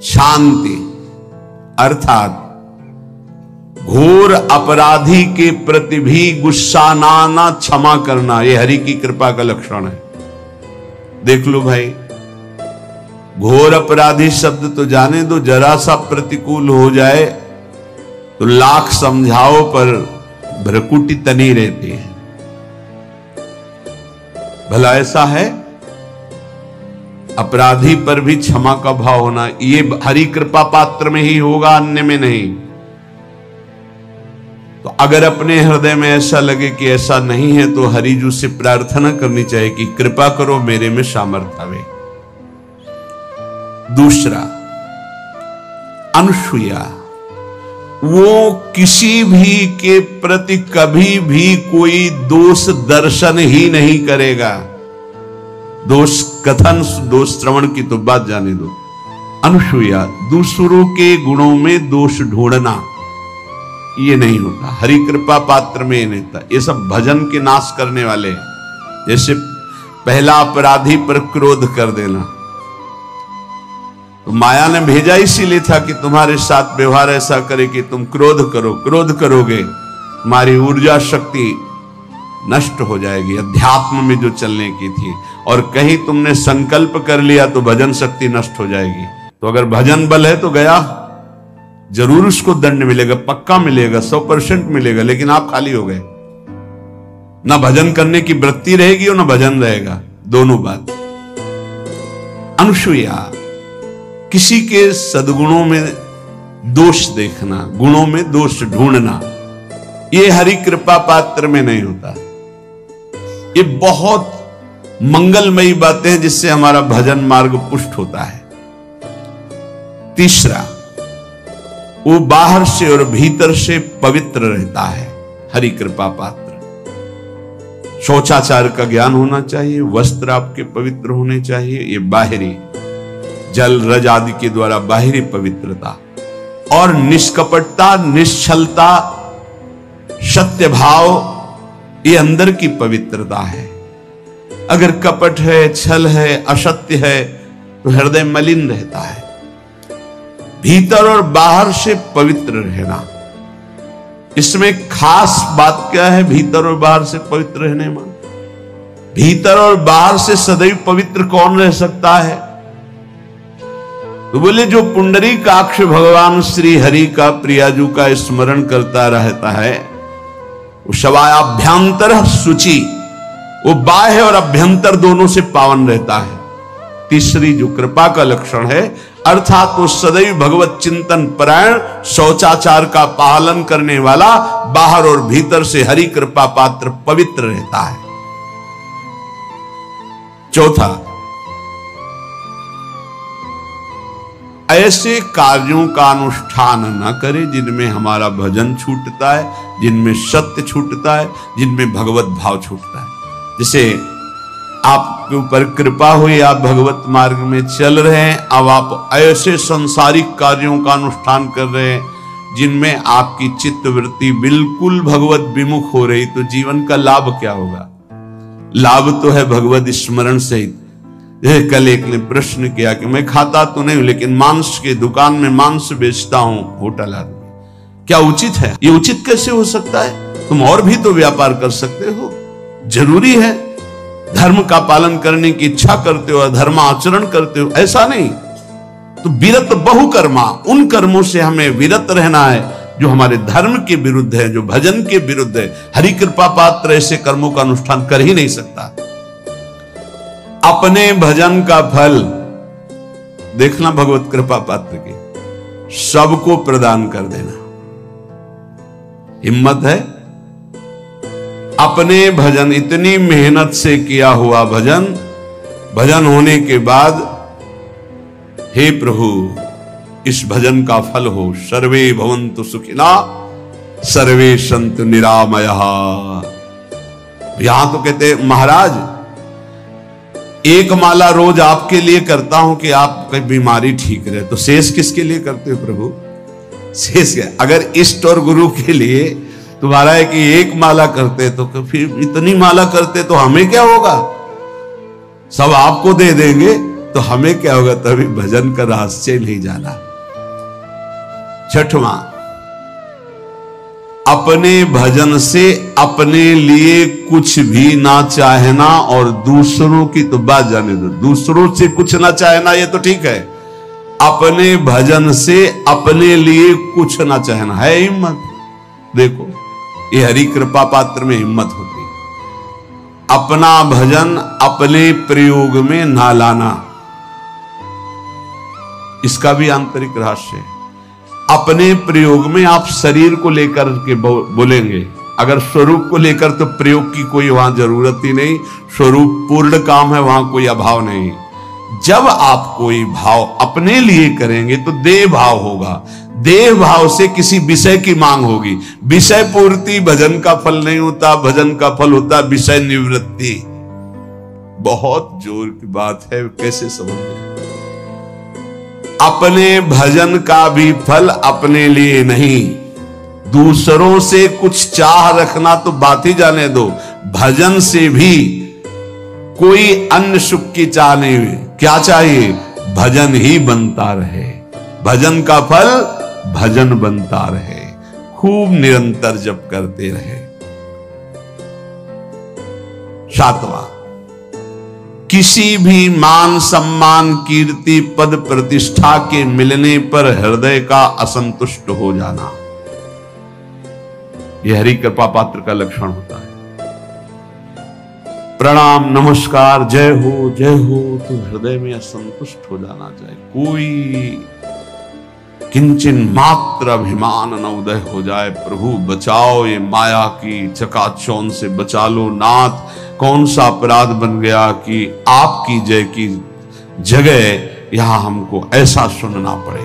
शांति अर्थात घोर अपराधी के प्रति भी गुस्सा ना आना, क्षमा करना, यह हरि की कृपा का लक्षण है। देख लो भाई, घोर अपराधी शब्द तो जाने दो, जरा सा प्रतिकूल हो जाए तो लाख समझाओ पर भ्रकुटी तनी रहती है। भला ऐसा है? अपराधी पर भी क्षमा का भाव होना, ये हरि कृपा पात्र में ही होगा, अन्य में नहीं। तो अगर अपने हृदय में ऐसा लगे कि ऐसा नहीं है तो हरिजू से प्रार्थना करनी चाहिए कि कृपा करो मेरे में सामर्थ्य आवे। दूसरा, अनुसूया, वो किसी भी के प्रति कभी भी कोई दोष दर्शन ही नहीं करेगा। दोष कथन, दोष श्रवण की तो बात जाने दो। अनुसूया, दूसरों के गुणों में दोष ढूंढना ये नहीं होता, हरि कृपा पात्र में ये नहीं होता। ये सब भजन के नाश करने वाले हैं। जैसे पहला अपराधी पर क्रोध कर देना, तो माया ने भेजा इसीलिए था कि तुम्हारे साथ व्यवहार ऐसा करे कि तुम क्रोध करो, क्रोध करोगे तुम्हारी ऊर्जा शक्ति नष्ट हो जाएगी, अध्यात्म में जो चलने की थी। और कहीं तुमने संकल्प कर लिया तो भजन शक्ति नष्ट हो जाएगी। तो अगर भजन बल है तो गया, जरूर उसको दंड मिलेगा, पक्का मिलेगा, 100% मिलेगा, लेकिन आप खाली हो गए। ना भजन करने की वृत्ति रहेगी और ना भजन रहेगा, दोनों बात। अनुसूया, किसी के सद्गुणों में दोष देखना, गुणों में दोष ढूंढना, ये हरि कृपा पात्र में नहीं होता। ये बहुत मंगलमयी बातें हैं जिससे हमारा भजन मार्ग पुष्ट होता है। तीसरा, वो बाहर से और भीतर से पवित्र रहता है, हरि कृपा पात्र। शौचाचार का ज्ञान होना चाहिए, वस्त्र आपके पवित्र होने चाहिए, ये बाहरी जल रज आदि के द्वारा बाहरी पवित्रता। और निष्कपटता, निश्चलता, सत्य भाव, ये अंदर की पवित्रता है। अगर कपट है, छल है, असत्य है तो हृदय मलिन रहता है। भीतर और बाहर से पवित्र रहना, इसमें खास बात क्या है? भीतर और बाहर से पवित्र रहने में, भीतर और बाहर से सदैव पवित्र कौन रह सकता है? तो बोले जो पुंडरीकाक्ष भगवान श्री हरि का, प्रियाजू का स्मरण करता रहता है, वो शवायाभ्यंतर शुचि, वो बाह्य और अभ्यंतर दोनों से पावन रहता है। तीसरी जो कृपा का लक्षण है, अर्थात वो सदैव भगवत चिंतन परायण, शौचाचार का पालन करने वाला, बाहर और भीतर से हरि कृपा पात्र पवित्र रहता है। चौथा, ऐसे कार्यों का अनुष्ठान न करे जिनमें हमारा भजन छूटता है, जिनमें सत्य छूटता है, जिनमें भगवत भाव छूटता है। जैसे आपके ऊपर कृपा हुई, आप भगवत मार्ग में चल रहे हैं, अब आप ऐसे संसारिक कार्यों का अनुष्ठान कर रहे हैं जिनमें आपकी चित्तवृत्ति बिल्कुल भगवत विमुख हो रही, तो जीवन का लाभ क्या होगा? लाभ तो है भगवत स्मरण सहित। कल एक ने प्रश्न किया कि मैं खाता तो नहीं हूं लेकिन मांस के दुकान में मांस बेचता हूं, होटल आदमी, क्या उचित है? ये उचित कैसे हो सकता है? तुम और भी तो व्यापार कर सकते हो। जरूरी है धर्म का पालन करने की इच्छा करते हो, धर्म आचरण करते हो, ऐसा नहीं। तो विरत बहुकर्मा, उन कर्मों से हमें विरत रहना है जो हमारे धर्म के विरुद्ध है, जो भजन के विरुद्ध है। हरि कृपा पात्र ऐसे कर्मों का अनुष्ठान कर ही नहीं सकता। अपने भजन का फल देखना भगवत कृपा पात्र के, सबको प्रदान कर देना। हिम्मत है? अपने भजन, इतनी मेहनत से किया हुआ भजन, भजन होने के बाद हे प्रभु इस भजन का फल हो, सर्वे भवन्तु सुखिना सर्वे सन्तु निरामयः। यहां तो कहते महाराज एक माला रोज आपके लिए करता हूं कि आपकी बीमारी ठीक रहे, तो शेष किसके लिए करते हो प्रभु? शेष क्या? अगर इष्ट और गुरु के लिए तुम्हारा है कि एक माला करते तो फिर इतनी माला करते तो हमें क्या होगा? सब आपको दे देंगे तो हमें क्या होगा? तभी भजन का रहस्य नहीं जाना। छठवां, अपने भजन से अपने लिए कुछ भी ना चाहना और दूसरों की तो बात जाने दो, दूसरों से कुछ ना चाहना ये तो ठीक है, अपने भजन से अपने लिए कुछ ना चाहना है हिम्मत। देखो ये हरि कृपा पात्र में हिम्मत होती है। अपना भजन अपने प्रयोग में ना लाना, इसका भी आंतरिक रहस्य है। अपने प्रयोग में आप शरीर को लेकर के बोलेंगे, अगर स्वरूप को लेकर तो प्रयोग की कोई वहां जरूरत ही नहीं, स्वरूप पूर्ण काम है, वहां कोई अभाव नहीं। जब आप कोई भाव अपने लिए करेंगे तो देह भाव होगा, देह भाव से किसी विषय की मांग होगी। विषय पूर्ति भजन का फल नहीं होता, भजन का फल होता विषय निवृत्ति। बहुत जोर की बात है, कैसे समझें? अपने भजन का भी फल अपने लिए नहीं, दूसरों से कुछ चाह रखना तो बात ही जाने दो, भजन से भी कोई अन्य सुख की चाह नहीं। क्या चाहिए? भजन ही बनता रहे, भजन का फल भजन बनता रहे, खूब निरंतर जप करते रहे। सातवां, किसी भी मान सम्मान कीर्ति पद प्रतिष्ठा के मिलने पर हृदय का असंतुष्ट हो जाना, यह हरि कृपा पात्र का लक्षण होता है। प्रणाम नमस्कार जय हो तो हृदय में असंतुष्ट हो जाना चाहिए। कोई किंचन मात्र अभिमान न उदय हो जाए। प्रभु बचाओ, ये माया की चकाचौंध से बचा लो नाथ। कौन सा अपराध बन गया कि आपकी जय की जगह यहां हमको ऐसा सुनना पड़े।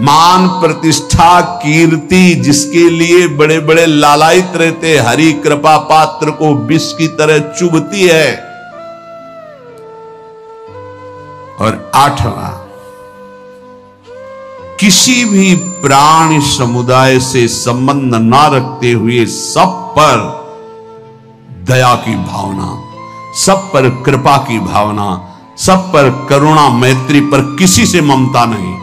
मान प्रतिष्ठा कीर्ति जिसके लिए बड़े बड़े लालायित रहते, हरि कृपा पात्र को विष की तरह चुभती है। और आठवां, किसी भी प्राणी समुदाय से संबंध ना रखते हुए सब पर दया की भावना, सब पर कृपा की भावना, सब पर करुणा मैत्री पर किसी से ममता नहीं।